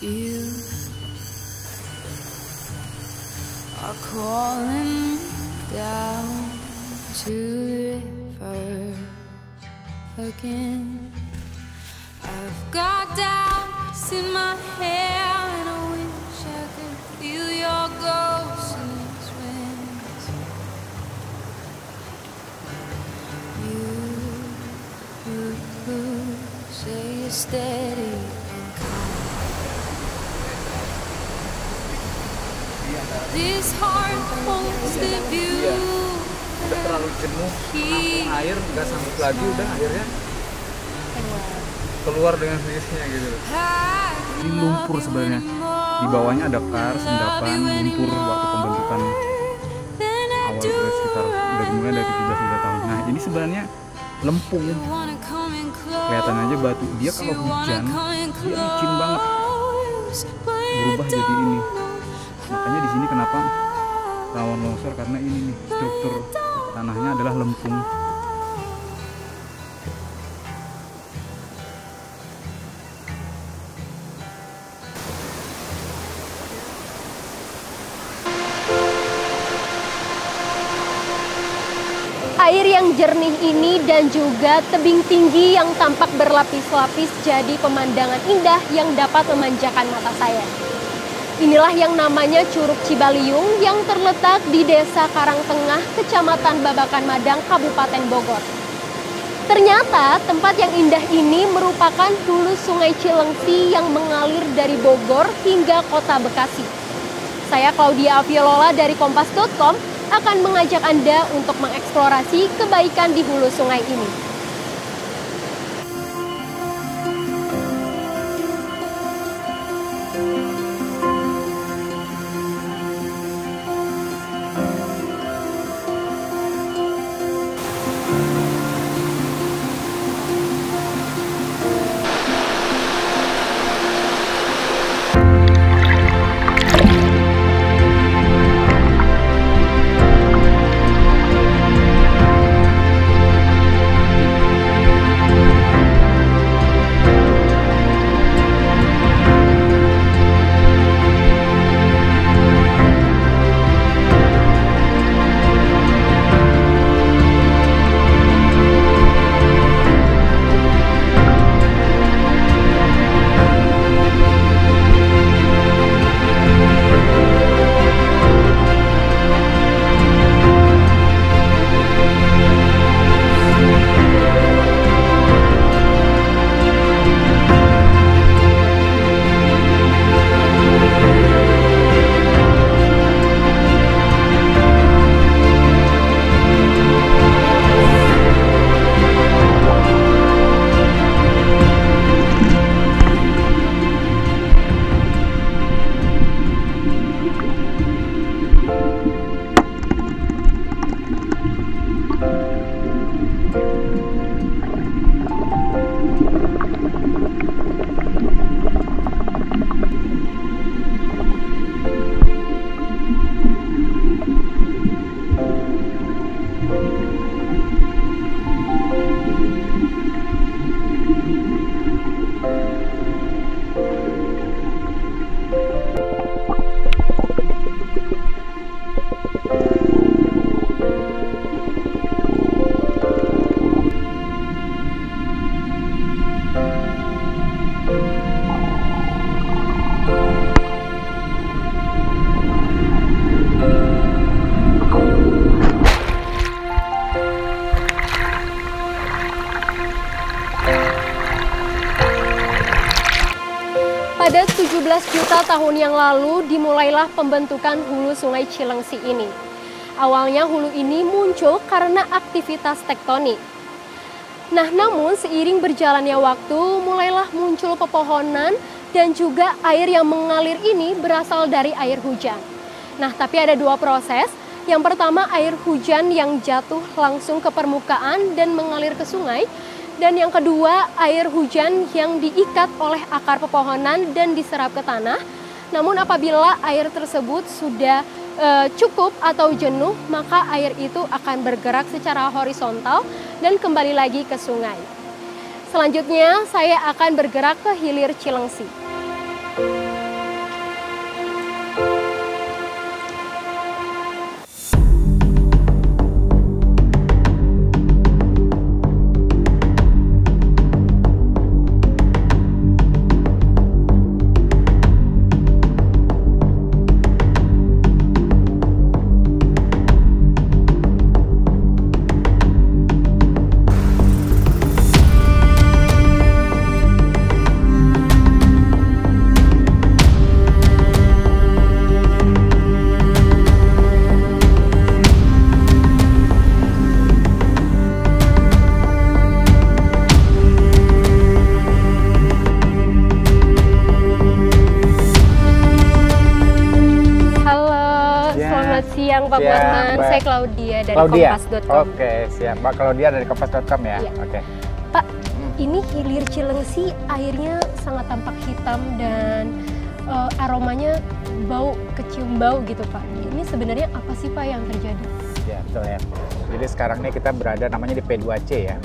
You are calling down to the river again. I've got doubts in my hair and I wish I could feel your ghost in its winds. You say you're steady and calm. This heart holds the view. Udah terlalu jenuh, air nggak sanggup lagi, udah akhirnya keluar dengan sendirinya gitu. Ini lumpur sebenarnya, di bawahnya ada kars, endapan, lumpur waktu pembentukan awal sekitar mulai dari 17 tahun. Nah ini sebenarnya lempung, kelihatan aja batu. Dia kalau hujan dia licin banget, berubah jadi ini. Makanya di sini kenapa rawan longsor, karena ini nih struktur tanahnya adalah lempung. Air yang jernih ini dan juga tebing tinggi yang tampak berlapis-lapis jadi pemandangan indah yang dapat memanjakan mata saya. Inilah yang namanya Curug Cibaliung yang terletak di Desa Karangtengah, Kecamatan Babakan Madang, Kabupaten Bogor. Ternyata tempat yang indah ini merupakan hulu Sungai Cilengsi yang mengalir dari Bogor hingga Kota Bekasi. Saya Claudia Aviolola dari Kompas.com akan mengajak Anda untuk mengeksplorasi kebaikan di hulu sungai ini. Pada 17 juta tahun yang lalu dimulailah pembentukan hulu Sungai Cilengsi ini. Awalnya hulu ini muncul karena aktivitas tektonik. Nah, namun seiring berjalannya waktu mulailah muncul pepohonan dan juga air yang mengalir ini berasal dari air hujan. Nah, tapi ada dua proses. Yang pertama, air hujan yang jatuh langsung ke permukaan dan mengalir ke sungai. Dan yang kedua, air hujan yang diikat oleh akar pepohonan dan diserap ke tanah. Namun apabila air tersebut sudah cukup atau jenuh, maka air itu akan bergerak secara horizontal dan kembali lagi ke sungai. Selanjutnya, saya akan bergerak ke hilir Cilengsi. Pak Buatman, saya Claudia dari Kompas.com. Oke, siap. Mbak Claudia dari Kompas.com ya? Iya. Oke. Pak, ini Hilir Cilengsi airnya sangat tampak hitam dan aromanya kecium bau gitu Pak. Ini sebenarnya apa sih Pak yang terjadi? Ya, betul ya. Jadi sekarang ini kita berada namanya di P2C ya.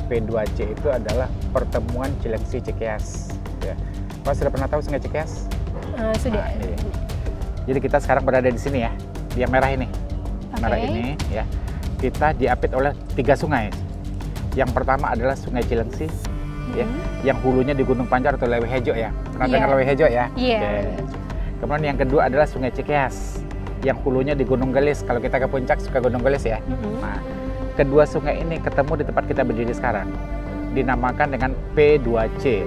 P2C itu adalah pertemuan Cilengsi Cikeas. Ya. Pak sudah pernah tahu Sungai Cikeas? Sudah. Nah, iya. Jadi kita sekarang berada di sini ya, di yang merah ini. Okay. Merah ini ya. Kita diapit oleh 3 sungai. Yang pertama adalah Sungai Cilengsi, ya, yang hulunya di Gunung Pancar atau Lewehejo ya. Pernah dengar Lewehejo ya? Iya. Okay. Kemudian yang kedua adalah Sungai Cikeas, yang hulunya di Gunung Gelis. Kalau kita ke puncak suka Gunung Gelis ya. Nah, kedua sungai ini ketemu di tempat kita berdiri sekarang. Dinamakan dengan P2C.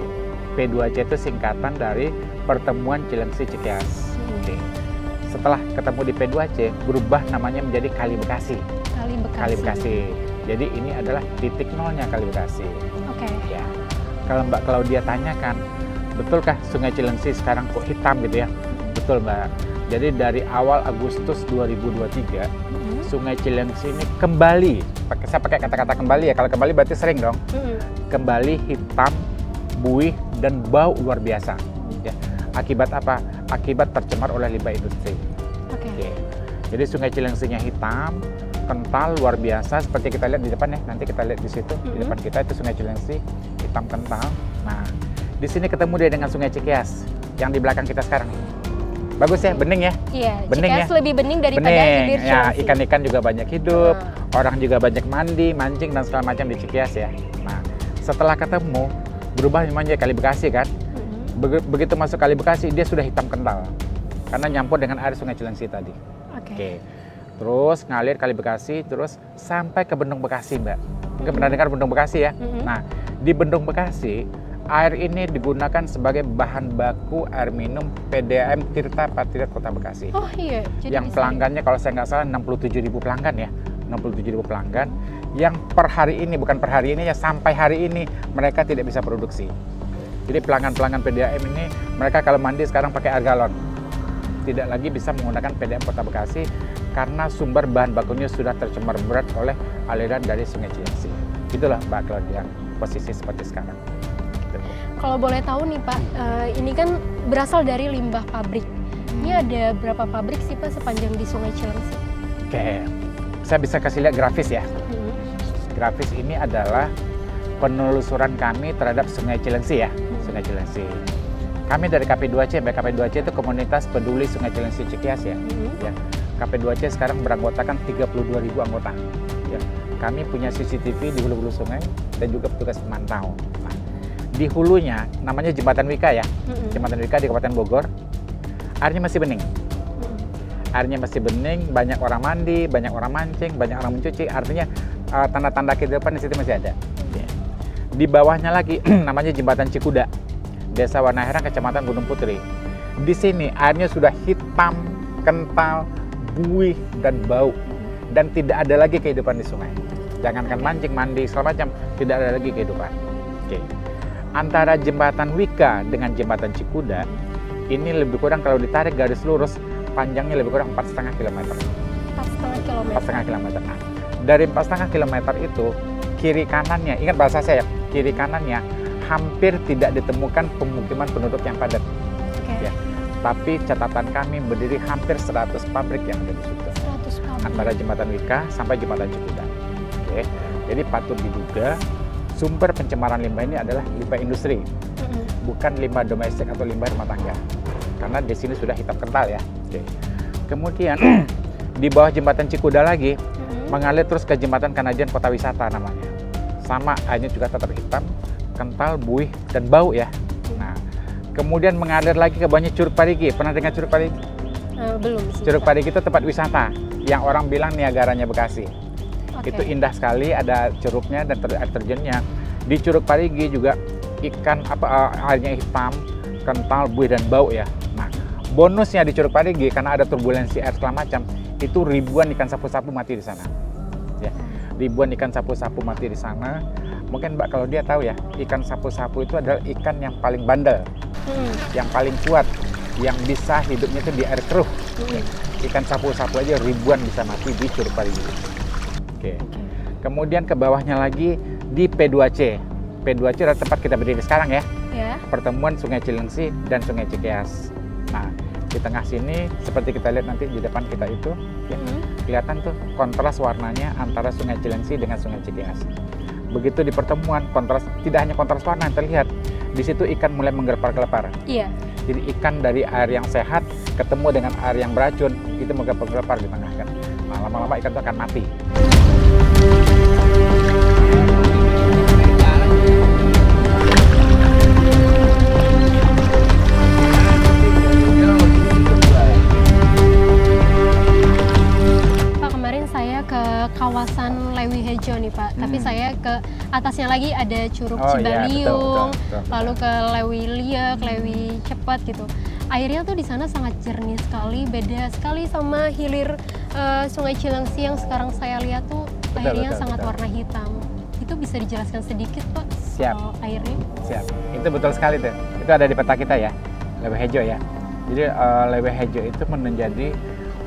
P2C itu singkatan dari Pertemuan Cilengsi Cikeas. Oke. Setelah ketemu di P2C, berubah namanya menjadi Kali Bekasi. Kali Bekasi. Jadi ini adalah titik nolnya Kali Bekasi. Oke. Ya. Kalau Mbak Claudia tanyakan, betulkah Sungai Cilengsi sekarang kok hitam gitu ya? Betul Mbak. Jadi dari awal Agustus 2023, Sungai Cilengsi ini kembali, saya pakai kata-kata kembali ya, kalau kembali berarti sering dong, kembali hitam, buih, dan bau luar biasa. Ya. Akibat apa? Akibat tercemar oleh limbah industri. Oke. Jadi Sungai Cilengsinya hitam, kental, luar biasa, seperti kita lihat di depan ya, nanti kita lihat di situ, di depan kita itu Sungai Cilengsi, hitam kental. Nah, di sini ketemu dia dengan Sungai Cikeas, yang di belakang kita sekarang. Bagus ya, bening ya? Iya, bening Cikeas ya? lebih bening daripada Hilir Cilengsi. Ya, ikan-ikan juga banyak hidup, orang juga banyak mandi, mancing, dan segala macam di Cikeas ya. Nah, setelah ketemu, berubah namanya Kali Bekasi kan? Begitu masuk Kali Bekasi, dia sudah hitam kental. Karena nyampur dengan air Sungai Cilengsi tadi. Oke. Terus ngalir Kali Bekasi, terus sampai ke Bendung Bekasi Mbak. Mungkin pernah dengar Bendung Bekasi ya? Nah, di Bendung Bekasi, air ini digunakan sebagai bahan baku air minum PDAM Tirta Patriot Kota Bekasi. Oh iya. Jadi yang pelanggannya kalau saya nggak salah 67.000 pelanggan ya. 67.000 pelanggan yang per hari ini, bukan per hari ini ya, sampai hari ini mereka tidak bisa produksi. Jadi pelanggan-pelanggan PDAM ini, mereka kalau mandi sekarang pakai air galon. Tidak lagi bisa menggunakan PDAM Kota Bekasi karena sumber bahan bakunya sudah tercemar berat oleh aliran dari Sungai Cilengsi. Itulah Mbak Claudia, posisi seperti sekarang. Kalau boleh tahu nih Pak, ini kan berasal dari limbah pabrik. Ini ada berapa pabrik sih Pak sepanjang di Sungai Cilengsi? Oke, saya bisa kasih lihat grafis ya. Grafis ini adalah penelusuran kami terhadap Sungai Cilengsi ya. Sungai Cilengsi. Kami dari KP2C, KP2C itu Komunitas Peduli Sungai Cilengsi Cikeas ya. Ya. KP2C sekarang beranggotakan 32.000 anggota. Ya. Kami punya CCTV di hulu-hulu sungai dan juga petugas pemantau. Nah, di hulunya namanya Jembatan Wika ya. Jembatan Wika di Kabupaten Bogor. Airnya masih bening. Airnya masih bening, banyak orang mandi, banyak orang mancing, banyak orang mencuci. Artinya tanda-tanda kehidupan di situ masih ada. Ya. Di bawahnya lagi namanya Jembatan Cikuda, Desa Warna Herang, Kecamatan Gunung Putri. Di sini airnya sudah hitam, kental, buih, dan bau. Dan tidak ada lagi kehidupan di sungai. Jangankan mancing, mandi, segala macam, tidak ada lagi kehidupan. Oke. Antara Jembatan Wika dengan Jembatan Cikuda, ini lebih kurang kalau ditarik garis lurus, panjangnya lebih kurang 4,5 km. 4,5 km. Nah, dari 4,5 km itu, kiri kanannya, ingat bahasa saya, kiri kanannya hampir tidak ditemukan pemukiman penduduk yang padat. Ya. Tapi catatan kami berdiri hampir 100 pabrik yang ada di situ. 100 pabrik. Antara Jembatan Wika sampai Jembatan Cikuda. Oke. Jadi patut diduga sumber pencemaran limbah ini adalah limbah industri, bukan limbah domestik atau limbah rumah tangga. Karena di sini sudah hitam kental ya. Oke. Kemudian di bawah Jembatan Cikuda lagi mengalir terus ke Jembatan Kanajan Kota Wisata namanya. Sama, airnya juga tetap hitam, kental, buih, dan bau ya. Nah, kemudian mengalir lagi ke bawahnya Curug Parigi. Pernah dengar Curug Parigi? Belum sih. Curug Parigi itu tempat wisata yang orang bilang Niagaranya Bekasi. Itu indah sekali, ada curugnya dan air terjunnya. Di Curug Parigi juga ikan airnya hitam, kental, buih, dan bau ya. Nah, bonusnya di Curug Parigi karena ada turbulensi air segala macam, itu ribuan ikan sapu-sapu mati di sana. Ya, ribuan ikan sapu-sapu mati di sana. Mungkin Mbak kalau dia tahu ya, ikan sapu-sapu itu adalah ikan yang paling bandel, yang paling kuat, yang bisa hidupnya itu di air keruh. Ikan sapu-sapu aja ribuan bisa mati di Curug Parigi. Oke. Kemudian ke bawahnya lagi di P2C. P2C adalah tempat kita berdiri sekarang ya. Pertemuan Sungai Cilengsi dan Sungai Cikeas. Nah, di tengah sini seperti kita lihat nanti di depan kita itu ya, kelihatan tuh kontras warnanya antara Sungai Cilengsi dengan Sungai Cikeas. Begitu di pertemuan, kontras, tidak hanya kontras warna yang terlihat, di situ ikan mulai menggelepar-gelepar. Iya. Jadi ikan dari air yang sehat ketemu dengan air yang beracun, itu menggelepar-gelepar di tengah kan. Nah, lama-lama ikan itu akan mati. Kawasan Lewi Hejo nih Pak, tapi saya ke atasnya lagi ada Curug Cibaliung, betul. Lalu ke Lewi Liek, Lewi Cepat gitu. Airnya tuh di sana sangat jernih sekali, beda sekali sama hilir Sungai Cilengsi yang sekarang saya lihat tuh airnya sangat warna hitam. Itu bisa dijelaskan sedikit Pak? Siap. Airnya? Siap. Itu betul sekali tuh. Itu ada di peta kita ya, Lewi Hejo ya. Jadi Lewi Hejo itu menjadi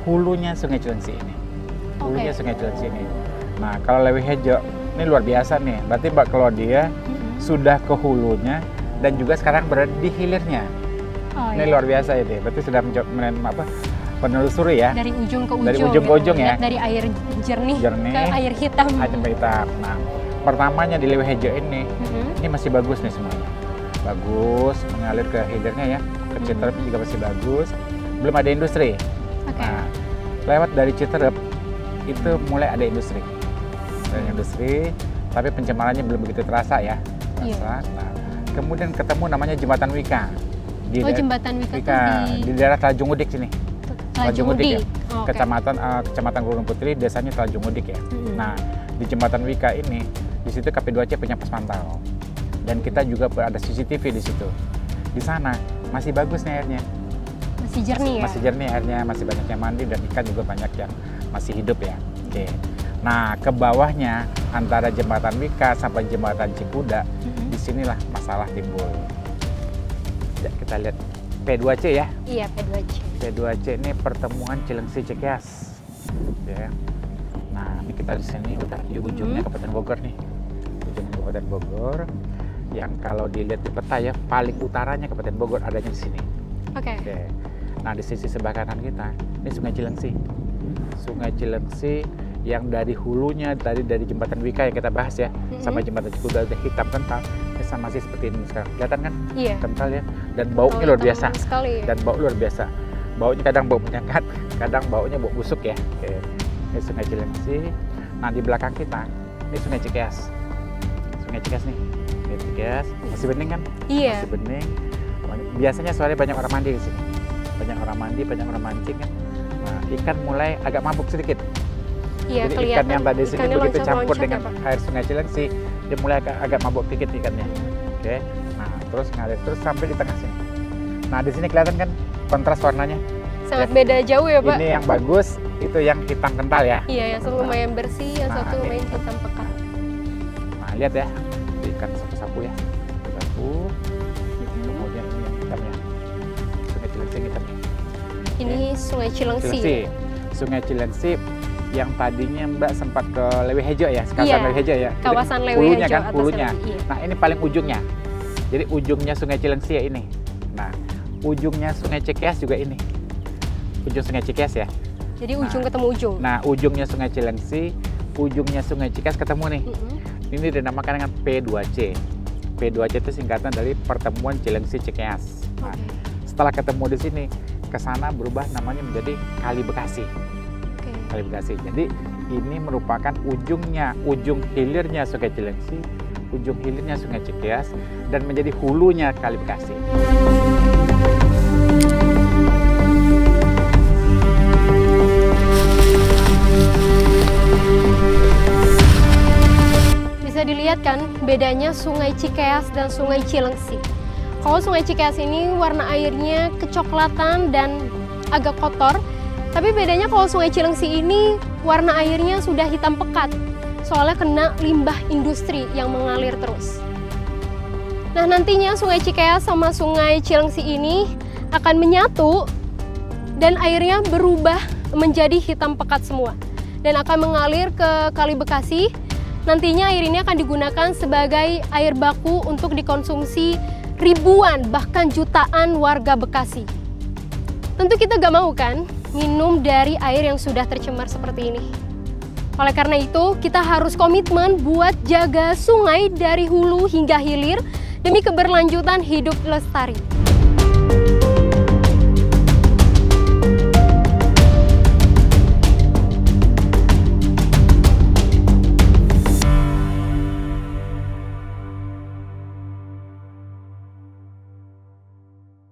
hulunya Sungai Cilengsi ini. Hulunya Sungai Cilengsi ini. Nah, kalau Lewi Hejo ini luar biasa nih. Berarti Mbak Claudia sudah ke hulunya dan juga sekarang berada di hilirnya. Ini luar biasa ini. Berarti sudah penelusuri ya. Dari ujung ke ujung. Dari ujung ke ujung ya. Dari air jernih ke air hitam. Air hitam. Nah, pertamanya di Lewi Hejo ini masih bagus nih semuanya. Bagus, mengalir ke hilirnya ya. Ke Citerep juga masih bagus. Belum ada industri. Nah, lewat dari Citerep itu mulai ada industri. Tapi pencemarannya belum begitu terasa ya. Nah, kemudian ketemu namanya Jembatan Wika. Jembatan Wika di daerah Tanjung Udik sini. Tanjung Udik ya. Kecamatan Gunung Putri, desanya Tanjung Udik ya. Nah, di Jembatan Wika ini, di situ KP2C punya pos pantau. Dan kita juga ada CCTV di situ. Di sana masih bagus nih airnya. Masih jernih ya? Masih jernih airnya, masih banyak yang mandi dan ikan juga banyak yang masih hidup ya. Oke. Nah, ke bawahnya antara Jembatan Wika sampai Jembatan Cikuda, disinilah masalah timbul. Ya, kita lihat P2C ya. Iya, P2C. P2C ini pertemuan Cilengsi Cikeas. Ya. Nah, ini kita di sini udah di ujungnya Kabupaten Bogor nih. Ujung Kabupaten Bogor. Yang kalau dilihat di peta ya, paling utaranya Kabupaten Bogor adanya di sini. Oke. Nah, di sisi sebelah kanan kita, ini Sungai Cilengsi. Sungai Cilengsi yang dari hulunya dari Jembatan Wika yang kita bahas ya, sama Jembatan Cikuda udah hitam kental, ini sama sih seperti ini sekarang. Kelihatan kan? Iya. Kental ya. Dan baunya luar biasa. Dan bau luar biasa. Baunya kadang bau menyengat, kadang baunya bau busuk ya. Oke. Ini Sungai Cilengsi. Nah, di belakang kita, ini Sungai Cikeas. Sungai Cikeas nih. Sungai Cikeas. Masih bening kan? Iya. Masih bening. Biasanya sore banyak orang mandi di sini. Banyak orang mandi, banyak orang mancing kan. Nah, ikan mulai agak mabuk sedikit. Iya, jadi ikan yang tadi sini begitu campur dengan air Sungai Cilengsi, dia mulai agak mabuk sedikit ikannya. Oke. Nah, terus ngalir terus sampai di tengah sini. Nah, di sini kelihatan kan kontras warnanya. Sangat beda jauh ya, Pak. Ini yang bagus, itu yang hitam kental ya. Iya, yang satu lumayan bersih, yang satu lumayan hitam pekat. Nah, lihat ya, ikan sapu-sapu ya. Sapu. Kemudian ini yang hitamnya. Sungai Cilengsi hitam. Ini Sungai Cilengsi. Sungai Cilengsi yang tadinya Mbak sempat ke Lewi Hejo ya, kawasan Lewi Hejo ya. Kawasan Lewi Hejo kan, hulunya. Nah, ini paling ujungnya. Jadi ujungnya Sungai Cilengsi ya ini. Nah, ujungnya Sungai Cikeas juga ini. Ujung Sungai Cikeas ya. Jadi ujung ketemu ujung. Nah, ujungnya Sungai Cilengsi, ujungnya Sungai Cikeas ketemu nih. Ini dinamakan dengan P2C. P2C itu singkatan dari Pertemuan Cilengsi Cikeas. Nah, setelah ketemu di sini, ke sana berubah namanya menjadi Kali Bekasi. Kali Bekasi. Jadi ini merupakan ujung hilirnya Sungai Cilengsi, ujung hilirnya Sungai Cikeas, dan menjadi hulunya Kali Bekasi. Bisa dilihat kan bedanya Sungai Cikeas dan Sungai Cilengsi. Kalau Sungai Cikeas ini warna airnya kecoklatan dan agak kotor. Tapi bedanya kalau Sungai Cilengsi ini warna airnya sudah hitam pekat, soalnya kena limbah industri yang mengalir terus. Nah, nantinya Sungai Cikeas sama Sungai Cilengsi ini akan menyatu dan airnya berubah menjadi hitam pekat semua dan akan mengalir ke Kali Bekasi. Nantinya air ini akan digunakan sebagai air baku untuk dikonsumsi ribuan bahkan jutaan warga Bekasi. Tentu kita gak mau kan minum dari air yang sudah tercemar seperti ini. Oleh karena itu, kita harus komitmen buat jaga sungai dari hulu hingga hilir demi keberlanjutan hidup lestari.